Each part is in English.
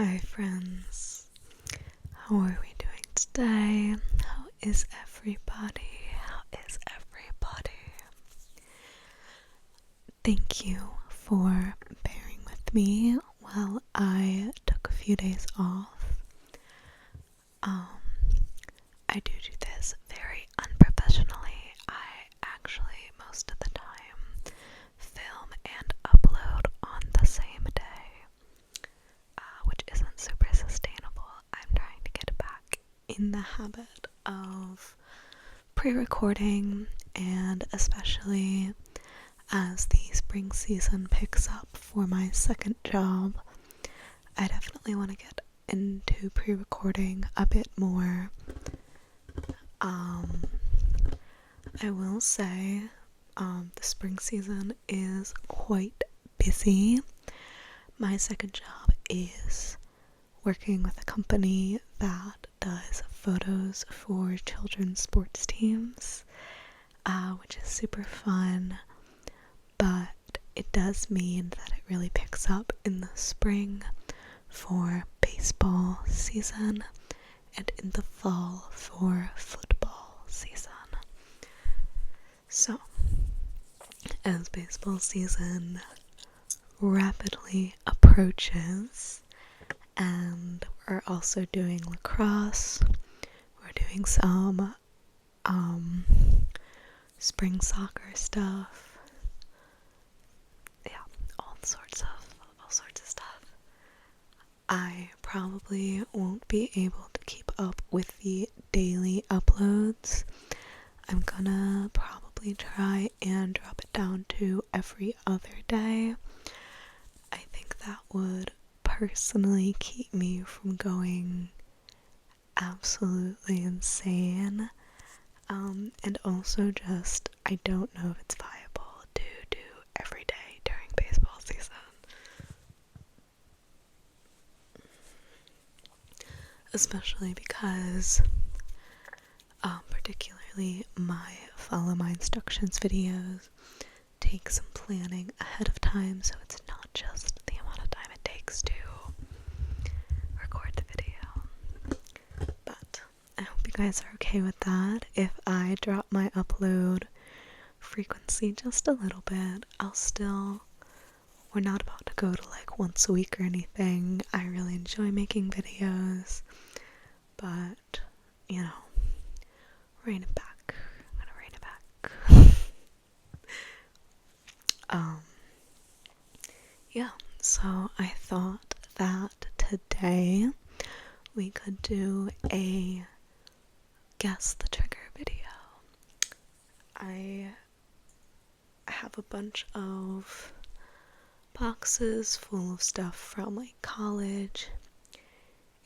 Hi friends, how are we doing today? How is everybody? Thank you for bearing with me while I took a few days off. I do this very unprofessionally. I actually, most of the time, film and upload on the same day, which isn't super sustainable. I'm trying to get back in the habit of pre-recording, and especially as the spring season picks up for my second job, I definitely want to get into pre-recording a bit more. I will say the spring season is quite busy. My second job is working with a company that does photos for children's sports teams, which is super fun, but it does mean that it really picks up in the spring for baseball season and in the fall for football season. So, as baseball season rapidly approaches, and we're also doing lacrosse, we're doing some spring soccer stuff, all sorts of stuff. I probably won't be able to keep up with the daily uploads. I'm gonna probably try and drop it down to every other day. I think that would personally keep me from going absolutely insane. And also just, I don't know if it's viable to do every day during baseball season. Especially because, particularly my follow my instructions videos take some planning ahead of time, so it's not just the amount of time it takes to record the video. But I hope you guys are okay with that. If I drop my upload frequency just a little bit, we're not about to go to like once a week or anything. I really enjoy making videos, but rein it back. I'm gonna rein it back. Yeah, so I thought that today we could do a guess the trigger video. I have a bunch of boxes full of stuff from like college,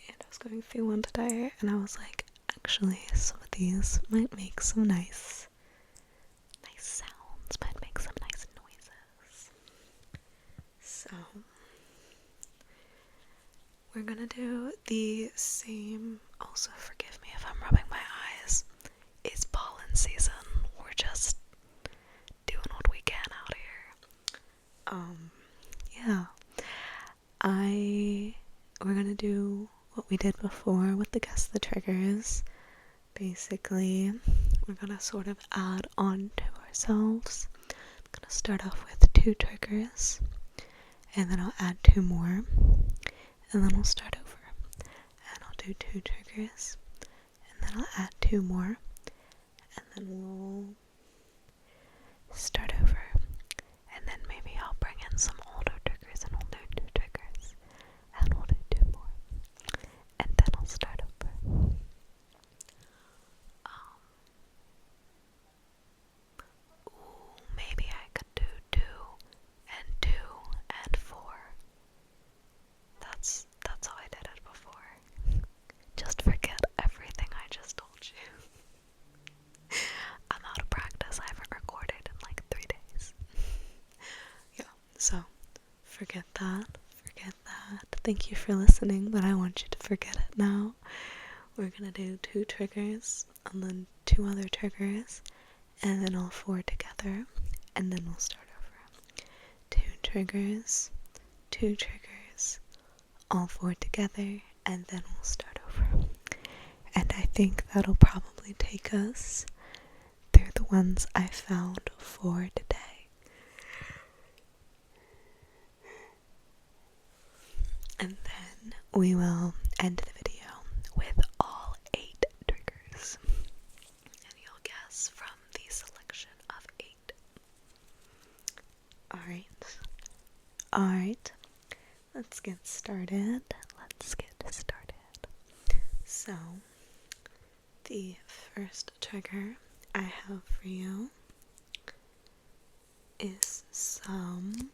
and I was going through one today and I was like, actually some of these might make some nice sounds, might make some nice noises. So we're gonna do the same. Also forgive me if I'm rubbing my eyes. It's pollen season. We're just doing what we can out here. Yeah. We're gonna do what we did before with the guess the triggers. Basically, we're gonna sort of add on to ourselves. I'm gonna start off with 2 triggers, and then I'll add 2 more, and then we'll start over. And I'll do 2 triggers, and then I'll add 2 more, and then we'll start over. And then maybe I'll bring in some older triggers, and we'll do 2 triggers, and we'll do 2 more, and then I'll start over. Maybe I could do 2 and 2 and 4. That's how I did it before. Just forget everything I just told you. I'm out of practice. I haven't recorded in like 3 days. Yeah, so forget that. Thank you for listening, but I want you to forget it now. We're gonna do 2 triggers, and then 2 other triggers, and then all 4 together, and then we'll start over. 2 triggers, 2 triggers, all four together, and then we'll start over. And I think that'll probably take us through the ones I found for today. And then we will end the video with all 8 triggers. And you'll guess from the selection of 8. Alright. Let's get started. So, the first trigger I have for you is some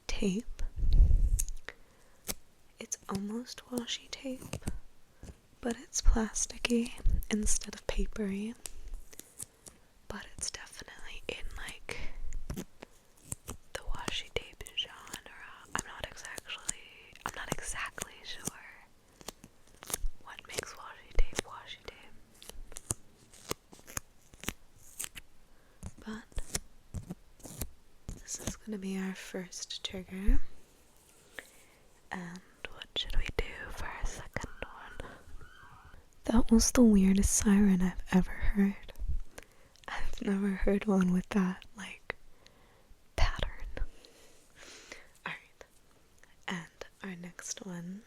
tape. It's almost washi tape, but it's plasticky instead of papery. But it's definitely in like the washi tape genre. I'm not exactly sure what makes washi tape. But this is gonna be our first trigger. And what should we do for our second one? That was the weirdest siren I've ever heard. I've never heard one with that, like, pattern. Alright. And our next one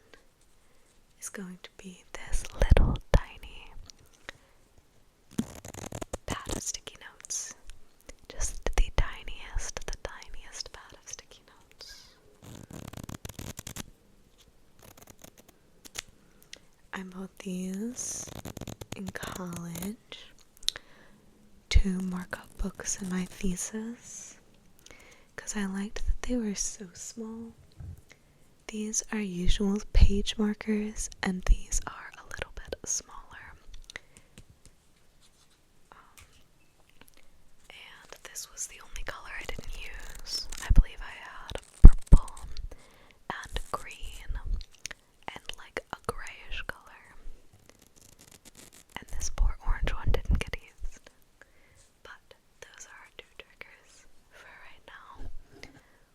is going to be this little tiny pad of sticky notes. Just the tiniest pad of sticky notes. I bought these in college to mark up books in my thesis because I liked that they were so small. These are usual page markers and these are a little bit smaller. And this was the only color I didn't use. I believe I had purple and green and like a grayish color. And this poor orange one didn't get used. But those are our 2 triggers for right now.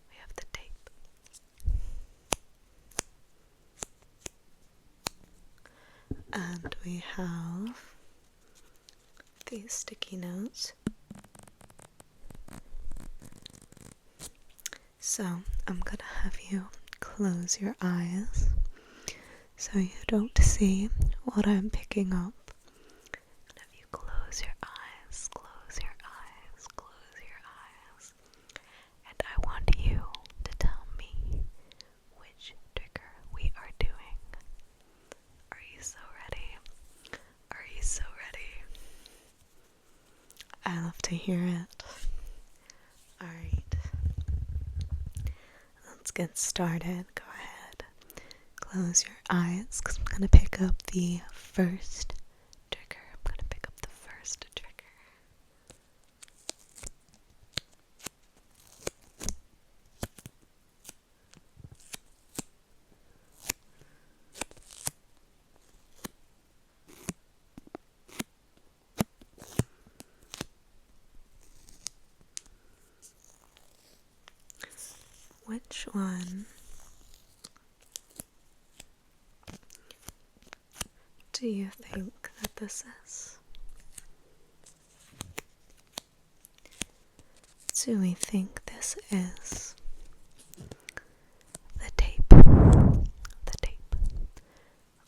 We have the tape. And we have these sticky notes. So I'm gonna have you close your eyes so you don't see what I'm picking up. And have you close your eyes, and I want you to tell me which trigger we are doing. Are you so ready? I love to hear it. Alright. Let's get started. Go ahead. Close your eyes because I'm going to pick up the first trigger. Which one do you think that this is? Do we think this is the tape?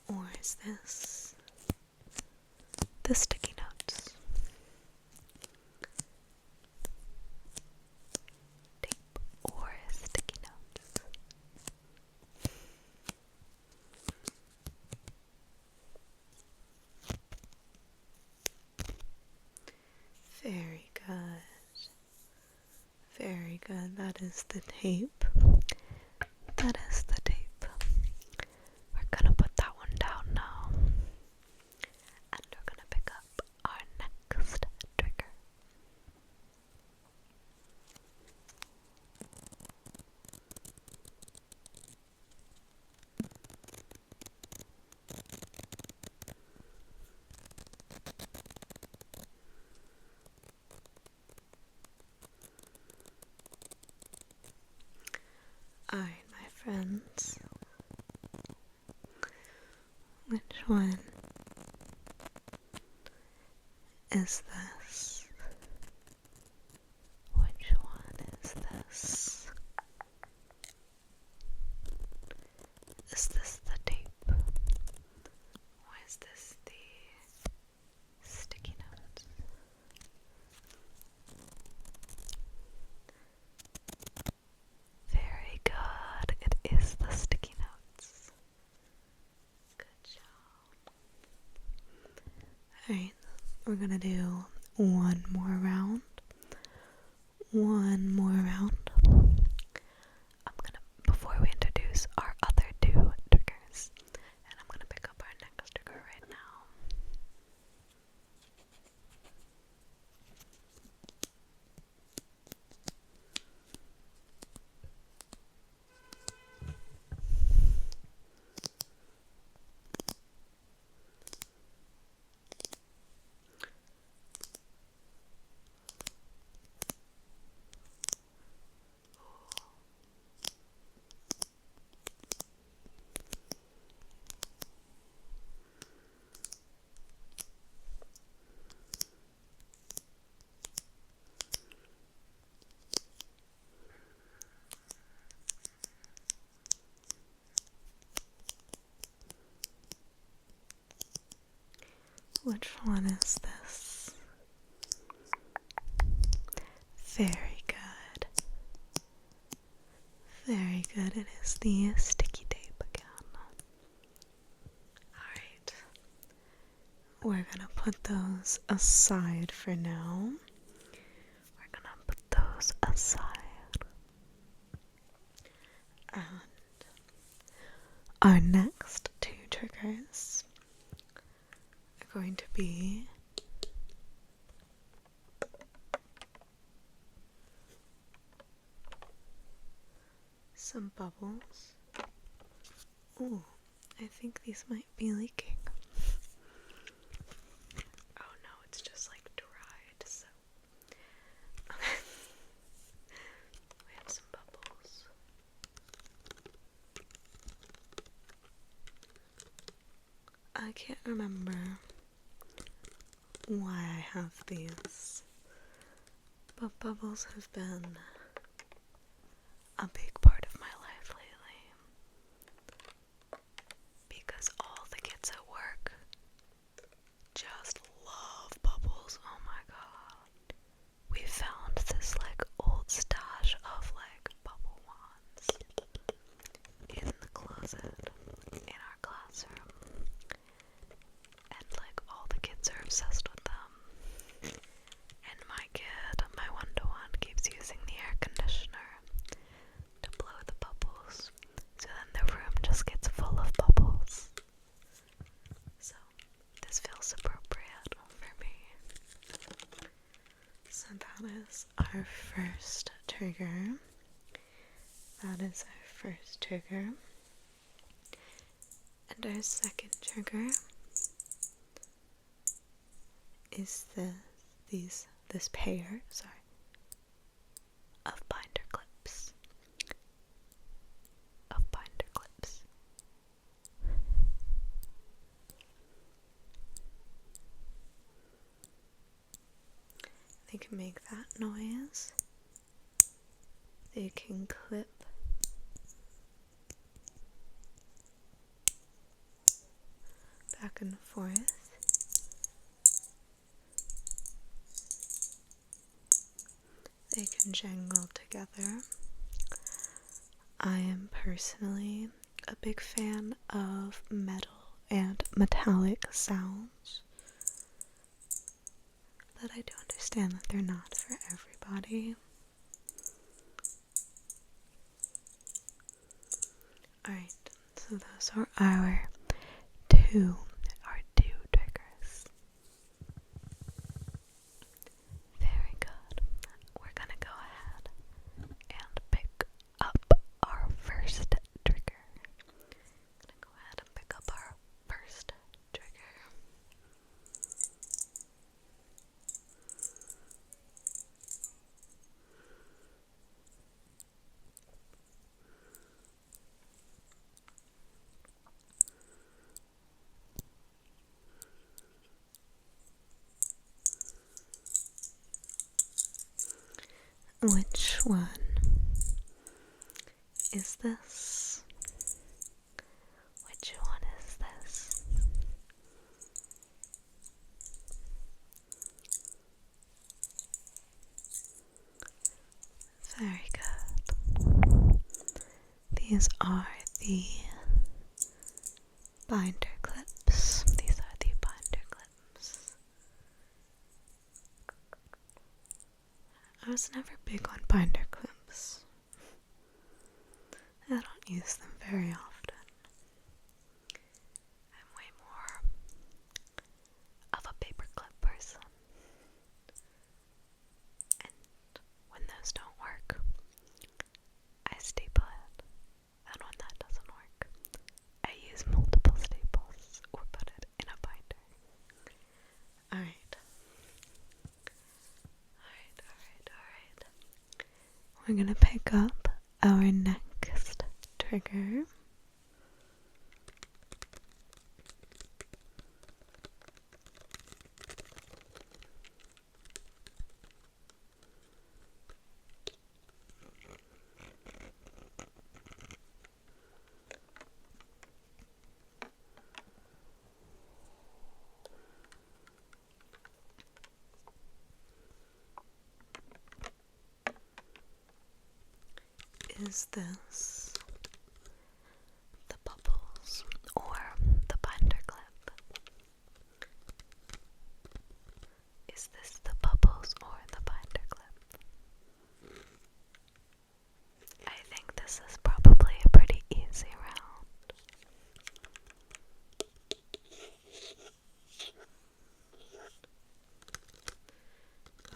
Or is this the sticky notes? Tape or sticky notes? Very good. That is the tape. We're gonna put that one down now. And we're gonna pick up our next trigger. Alright, my friends. Which one is this? Which one is this? Is this the tape? Or is this the sticky notes? Very good. It is the sticky notes. Good job. Alright, we're gonna do one more round. Before we introduce our other two triggers, and I'm gonna pick up our next trigger right now. Which one is this? Very good. Very good. It is the sticky tape again. Alright. We're gonna put those aside for now. And our next two triggers are going to be some bubbles. Ooh, I think these might be leaking. Oh no, it's just like dried, so we have some bubbles. I can't remember why I have these, but bubbles have been a big part of my life lately because all the kids at work just love bubbles. Oh my god. We found this like old stash of like bubble wands in the closet in our classroom, and like all the kids are obsessed with them. And my one-to-one keeps using the air conditioner to blow the bubbles, so then the room just gets full of bubbles. So this feels appropriate for me. So that is our first trigger. And our second trigger is this pair, of binder clips. They can make that noise. They can clip back and forth. They can jangle together. I am personally a big fan of metal and metallic sounds, but I do understand that they're not for everybody. Alright, so those are our two triggers. Very good. We're gonna go ahead and pick up our first trigger. these are the binder clips. These are the binder clips. I was never big on binder clips. I don't use them very often. I'm way more of a paperclip person. And when those don't work, I staple it. And when that doesn't work, I use multiple staples or put it in a binder. Alright. We're gonna pick up our next trigger. Is this the bubbles or the binder clip? Is this the bubbles or the binder clip? I think this is probably a pretty easy round.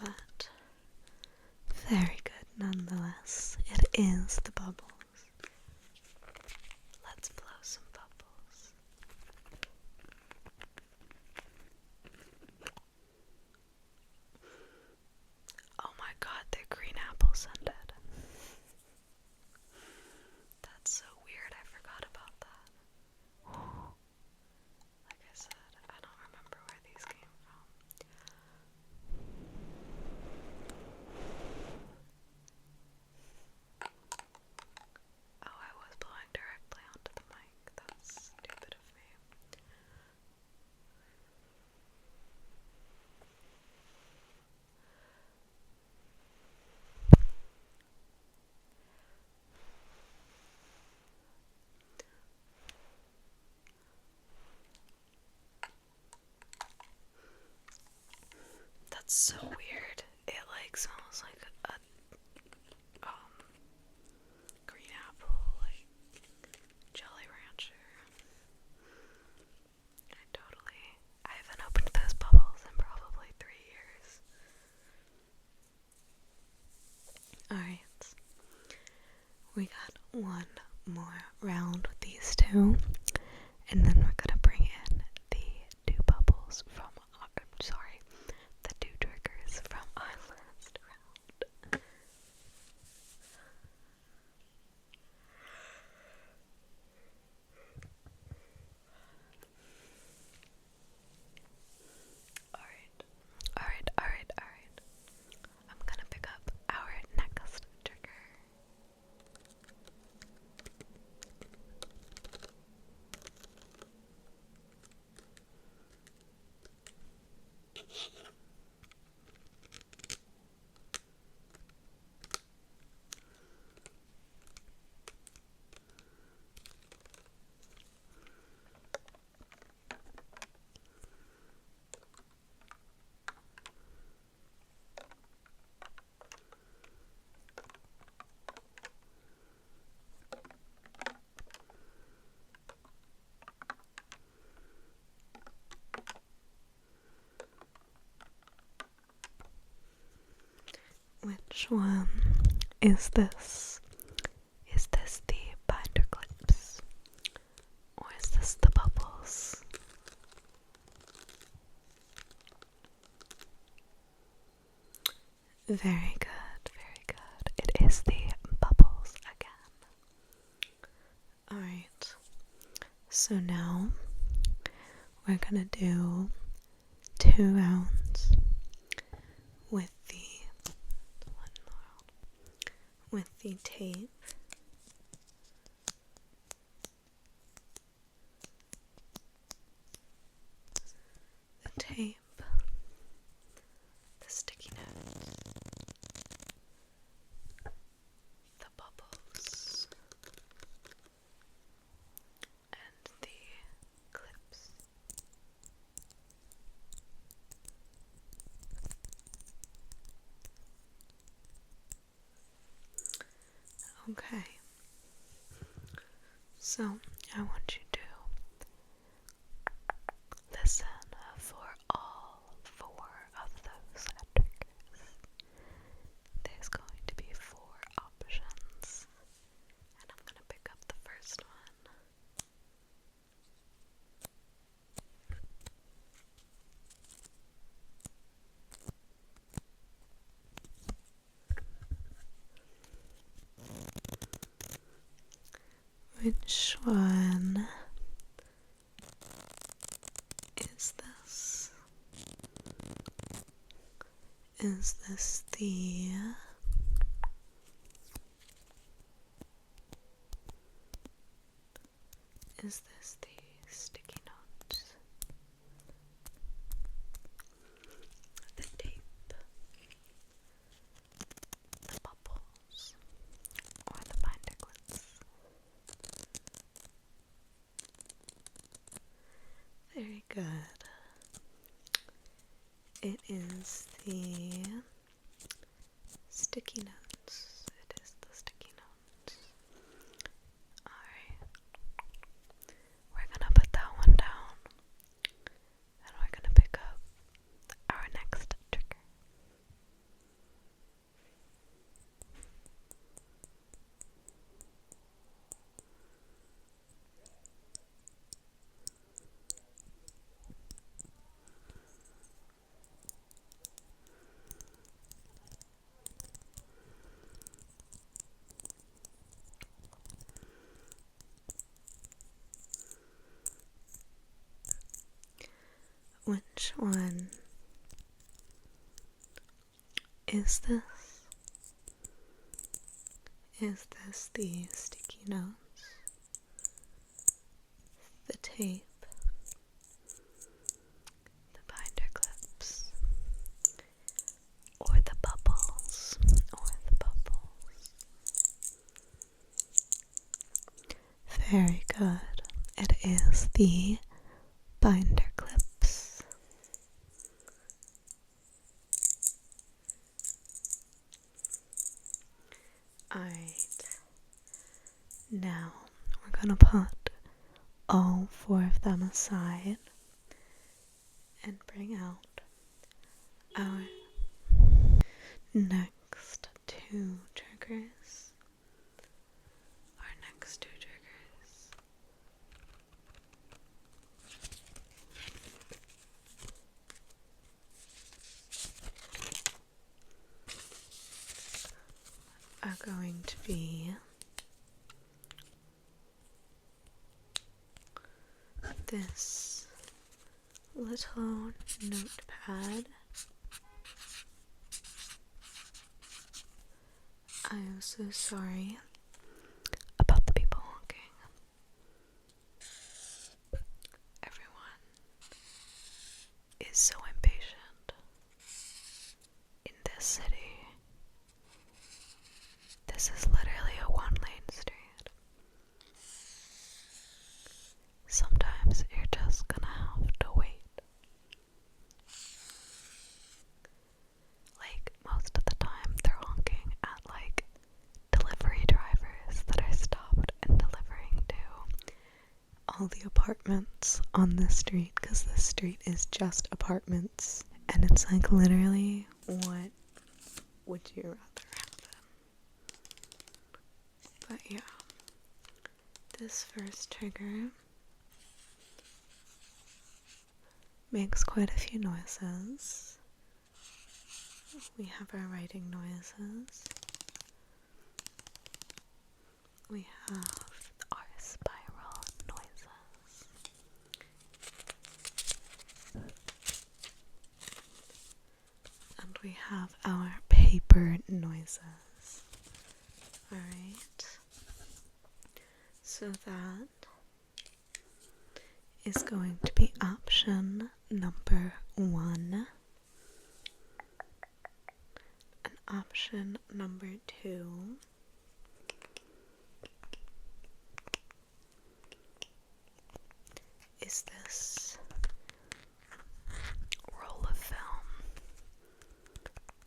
But very good nonetheless. It is the bubbles. Let's blow some bubbles. Oh my god, they're green apple scented. That's so weird, I forgot about that. Like I said, I don't remember where these came from. Oh, I was blowing directly onto the mic. That's stupid of me. That's so weird. It like smells like a green apple, like Jolly Rancher. I haven't opened those bubbles in probably 3 years. Alright. We got one more round with these two. And then we're gonna bring in the two bubbles from the two triggers from our last round. Alright. I'm gonna pick up our next trigger. Which one is this? Is this the binder clips? Or is this the bubbles? Very good, very good. It is the bubbles again. Alright, so now we're gonna do 2 rounds with the tape. The sticky notes, the bubbles, Okay. So, I want you to listen for all 4 of those triggers. There's going to be 4 options, and I'm going to pick up the first one. Which one is this? Is this the sticky notes? The tape? The bubbles? Or the binder clips? Very good. It is the sticky notes. It is the sticky notes. Alright. We're gonna put that one down. And we're gonna pick up our next trigger. Which one is this? Is this the sticky notes, the tape, the binder clips, or the bubbles, Very good. It is the binder clips. Alright. Now we're gonna put all 4 of them aside and bring out our next 2 triggers. Our next 2 triggers. Are going to be this little notepad. I am so sorry about the people honking. Everyone is so impatient in this city. This is literally a 1-lane street. Sometimes you're just gonna have to wait. Like, most of the time they're honking at like delivery drivers that are stopped and delivering to all the apartments on this street, because this street is just apartments, and it's like, literally, what would you rather happen? But yeah, this first trigger makes quite a few noises. We have our writing noises. We have our spiral noises. And we have our paper noises. Alright. So that is going to be option number 1. And option number 2 is this roll of film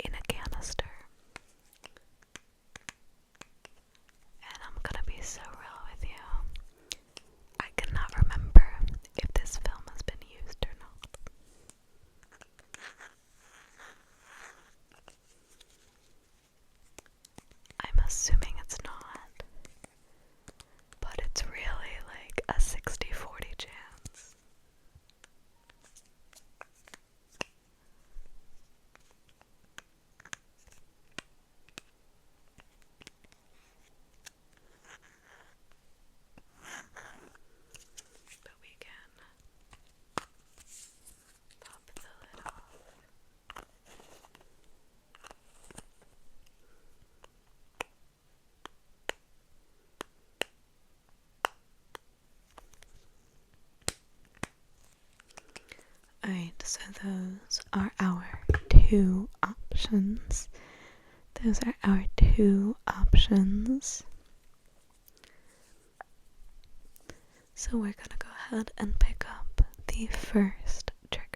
in a canister. So those are our two options. Those are our two options. So we're gonna go ahead and pick up the first trigger.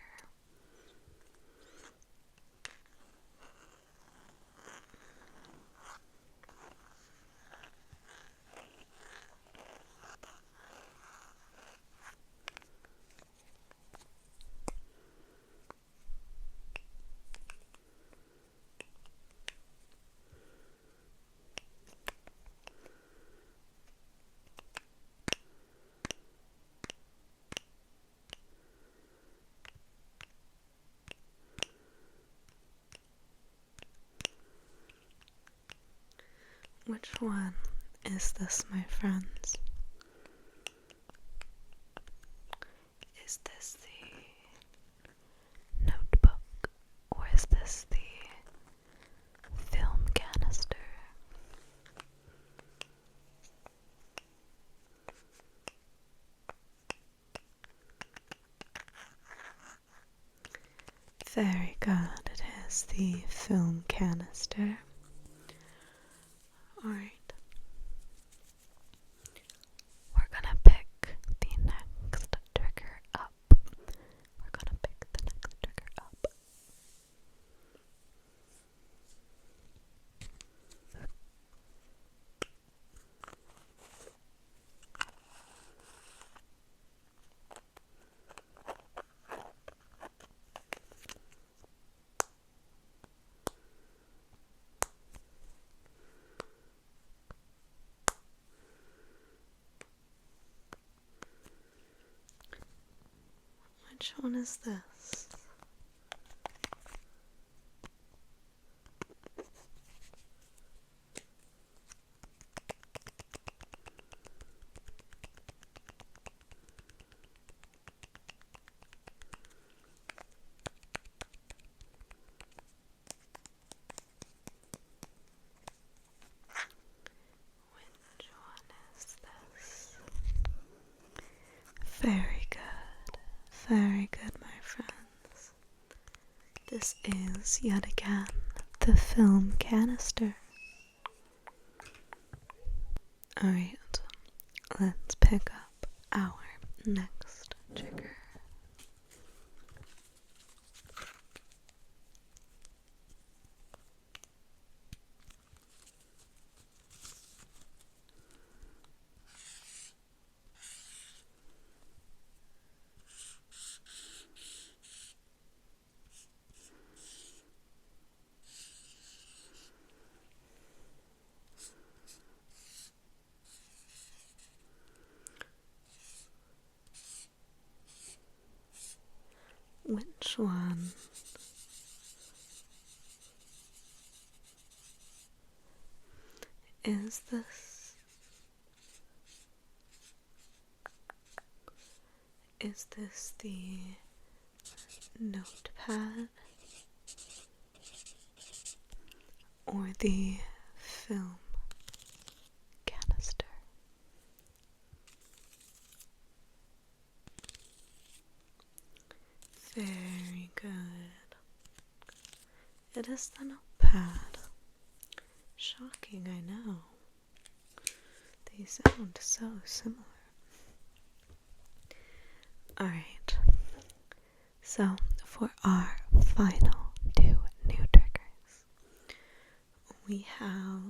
Which one is this, my friends? Is this the notebook, or is this the film canister? Very good, it is the film canister. Alright. We're gonna pick the next trigger up. We're gonna pick the next trigger up. Which one is this? Which one is this? Very good. Very good, my friends. This is, yet again, the film canister. Alright, let's pick up our next trigger. Which one is this? Is this the Notepad or the film canister? Very good. It is the Notepad. Shocking, I know. They sound so similar. Alright, so for our final two new triggers, we have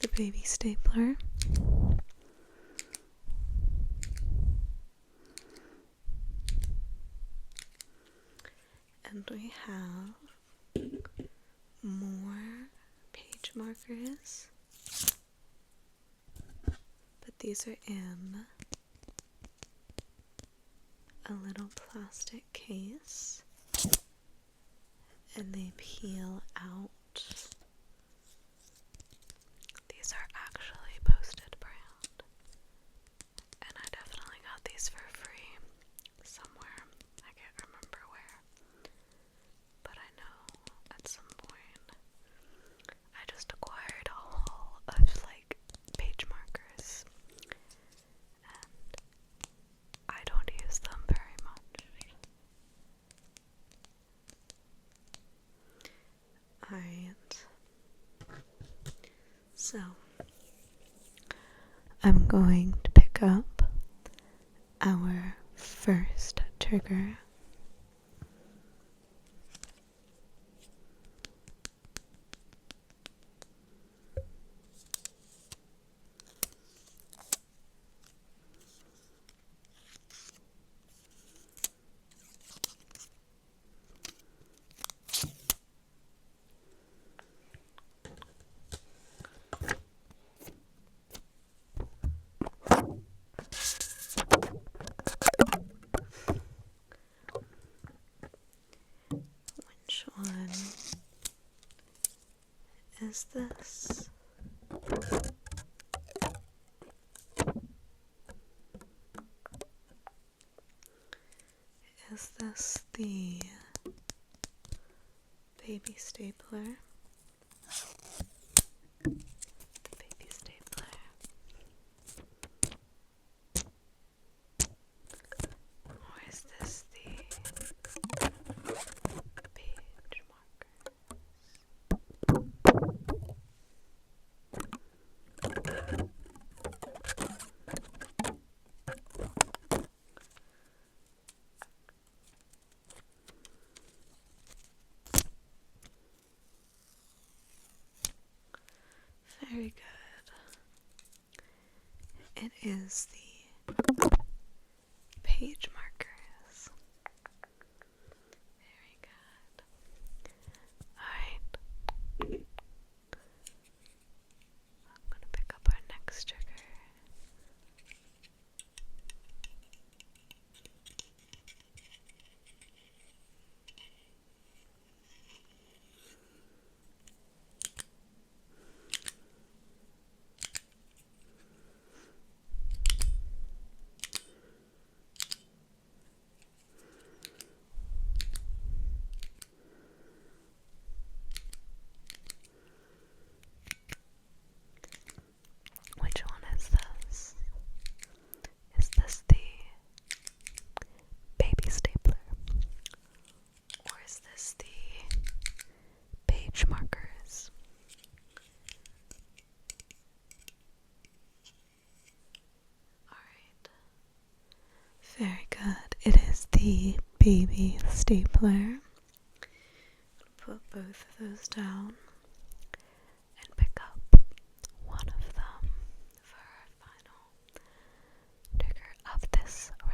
the baby stapler, and we have more page markers, but these are in a little plastic case, and they peel out. These are actually posted brand, and I definitely got these for free somewhere. I can't remember where, but I know at some point I just acquired a haul of like page markers, and Alright. So, I'm going to pick up our first trigger. Which one is this? Is this the baby stapler? The baby stapler. Or is this the page marker? Very good. It is the page markers. Very good. Alright. I'm gonna pick up our next trigger. Which one is this? Is this the baby stapler? Or is this the page markers? Alright. Very good. It is the baby stapler. Put both of those down and pick up one of them for our final trigger of this round.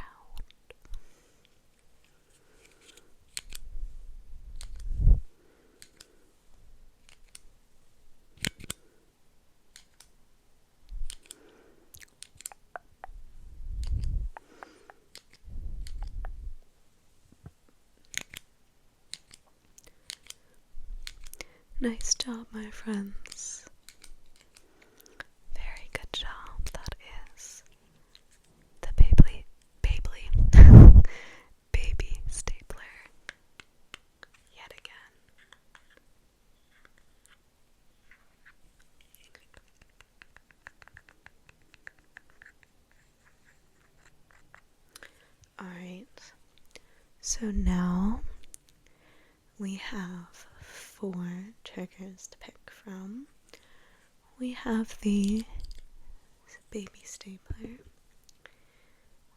Nice job, my friends. Very good job. That is the baby stapler yet again. Alright, so now we have 4 triggers to pick from. We have the baby stapler.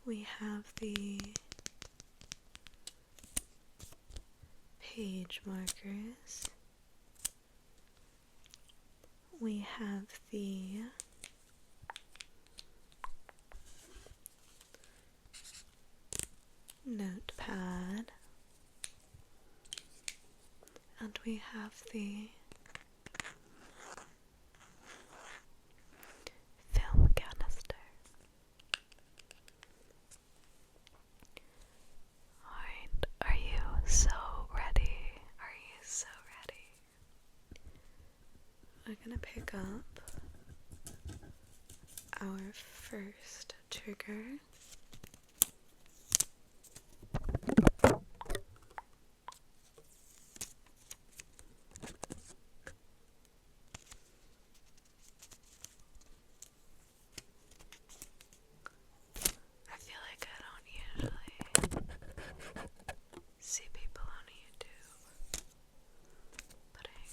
We have the page markers. We have the Notepad. And we have the film canister. Alright, are you so ready? Are you so ready? We're gonna pick up our first trigger. I feel like I don't usually see people on YouTube putting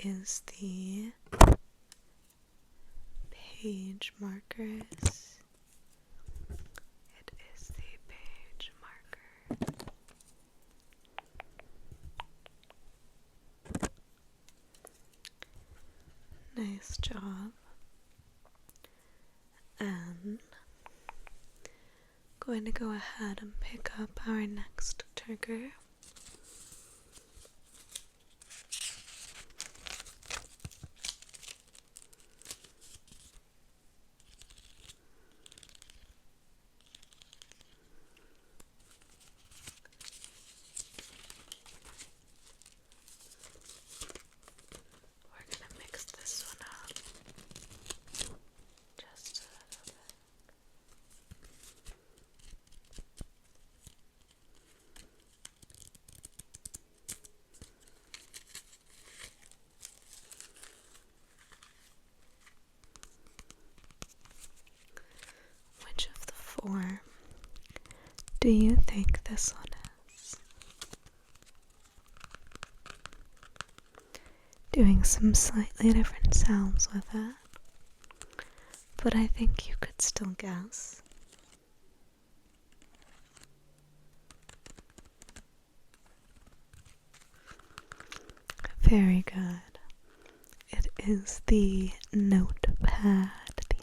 is the page markers. It is the page marker. Nice job. And going to go ahead and pick up our next trigger. We're gonna mix this one up just a little bit. Which of the four do you think this one is? Doing some slightly different sounds with it, but I think you could still guess. Very good. It is the Notepad. The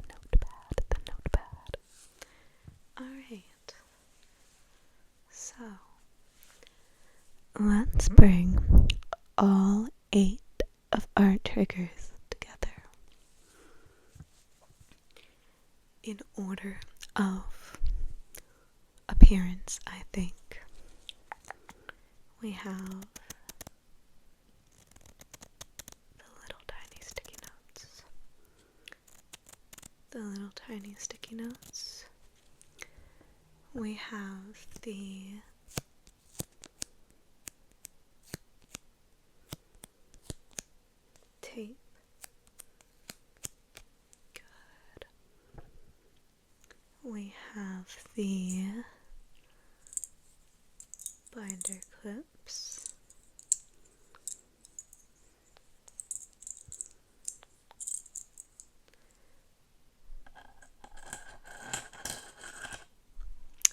Notepad. Alright. So, let's bring all 8 of our triggers together in order of appearance, I think. We have the little tiny sticky notes. The little tiny sticky notes. We have the tape. Good. We have the binder clips.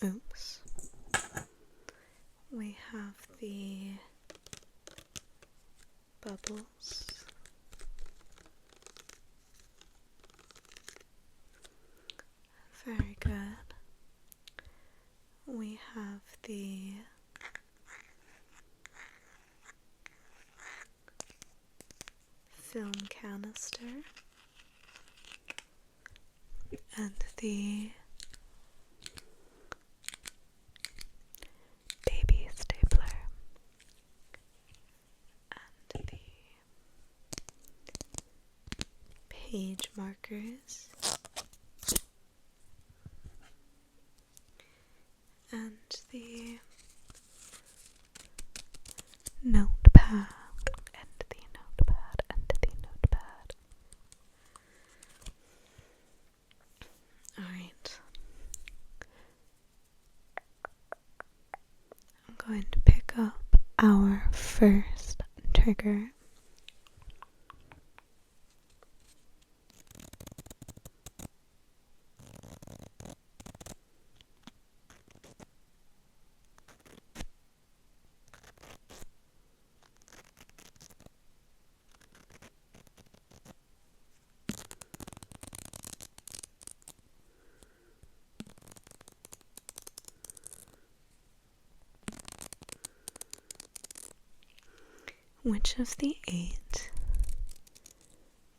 Oops. We have the bubbles. Very good. We have the film canister and the baby stapler and the page markers and the notepad and the notepad and the notepad. Alright. I'm going to pick up our first trigger. Which of the 8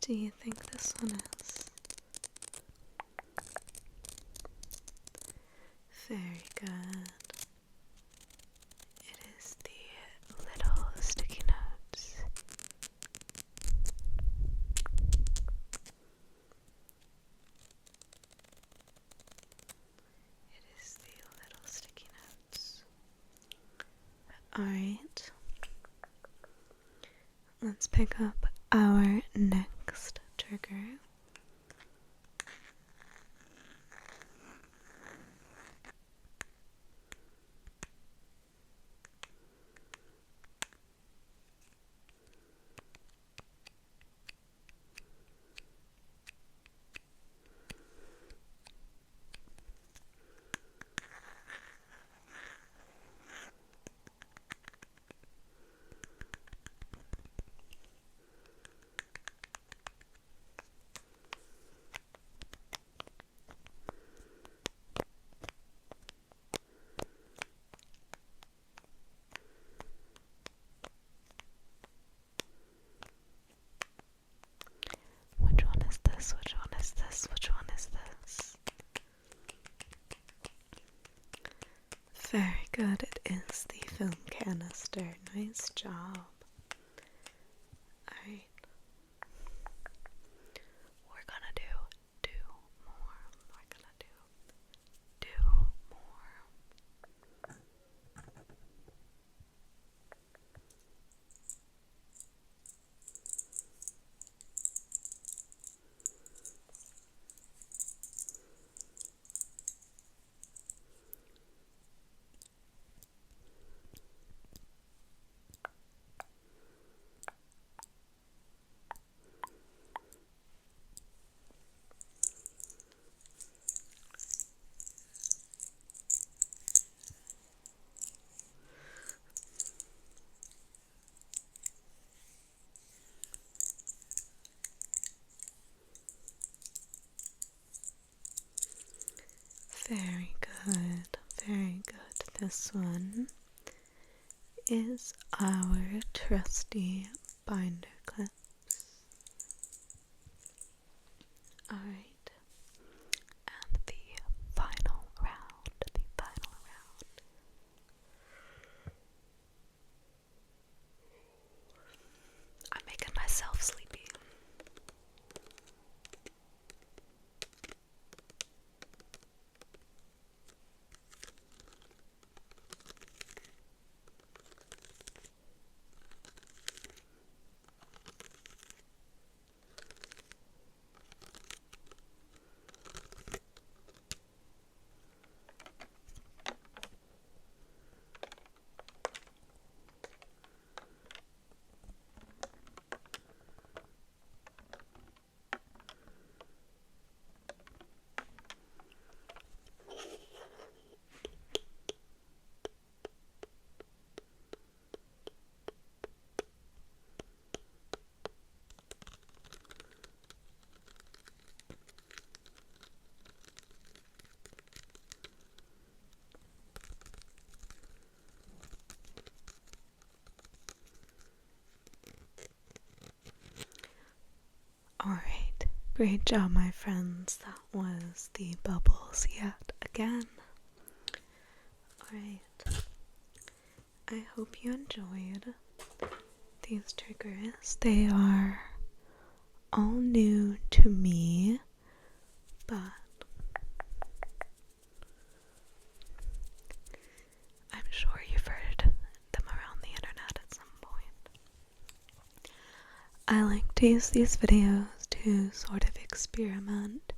do you think this one is? Very good. It is the little sticky notes. It is the little sticky notes. Alright. Let's pick up our next trigger. Very good. It is the film canister. Nice job. Alright. We're gonna do two more. We're gonna do two more. Very good, very good. This one is our trusty binder clips. Alright, and the final round, I'm making myself sleepy. Alright, great job, my friends. That was the bubbles yet again. Alright, I hope you enjoyed these triggers. They are all new to me, but I'm sure you've heard them around the internet at some point. I like to use these videos to sort of experiment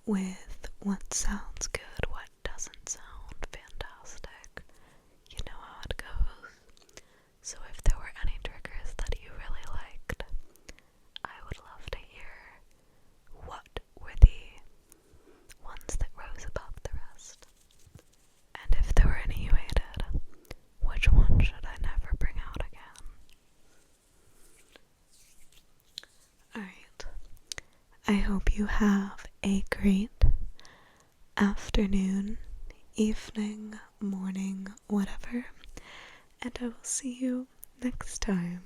with what sounds good, what doesn't sound fantastic. You know how it goes. So if there were any triggers that you really liked, I would love to hear what were the ones that rose above the rest. And if there were any you hated, which one should I never bring out again? Alright, I hope you have a great afternoon, evening, morning, whatever, and I will see you next time.